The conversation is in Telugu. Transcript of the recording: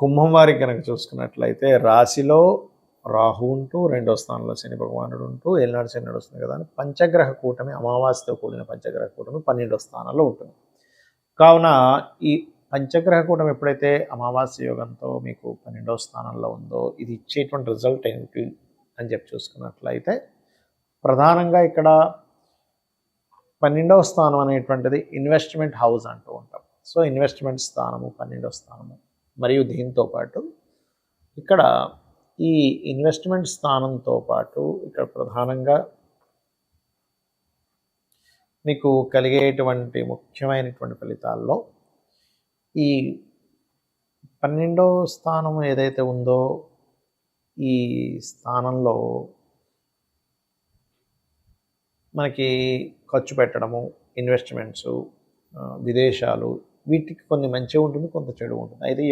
కుంభం వారికి కనుక చూసుకున్నట్లయితే రాశిలో రాహు ఉంటూ రెండో స్థానంలో శని భగవానుడు ఉంటూ ఏలినాడు శని నడుస్తుంది కదా అని పంచగ్రహ కూటమి అమావాస్యతో కూడిన పంచగ్రహ కూటమి 12వ స్థానంలో ఉంటుంది. కావున ఈ పంచగ్రహ కూటమి ఎప్పుడైతే అమావాస్య యోగంతో మీకు 12వ స్థానంలో ఉందో ఇది ఇచ్చేటువంటి రిజల్ట్ ఏంటి అని చెప్పి చూసుకున్నట్లయితే ప్రధానంగా ఇక్కడ 12వ స్థానం అనేటువంటిది ఇన్వెస్ట్మెంట్ హౌస్ అంటూ ఉంటాం. సో ఇన్వెస్ట్మెంట్ స్థానము 12వ స్థానము మరియు దీంతో పాటు ఇక్కడ ఈ ఇన్వెస్ట్మెంట్ స్థానంతో పాటు ఇక్కడ ప్రధానంగా మీకు కలిగేటువంటి ముఖ్యమైనటువంటి ఫలితాల్లో ఈ 12వ స్థానం ఏదైతే ఉందో ఈ స్థానంలో మనకి ఖర్చు పెట్టడము, ఇన్వెస్ట్మెంట్స్, విదేశాలు వీటికి కొన్ని మంచి ఉంటుంది, కొంత చెడు ఉంటుంది. అయితే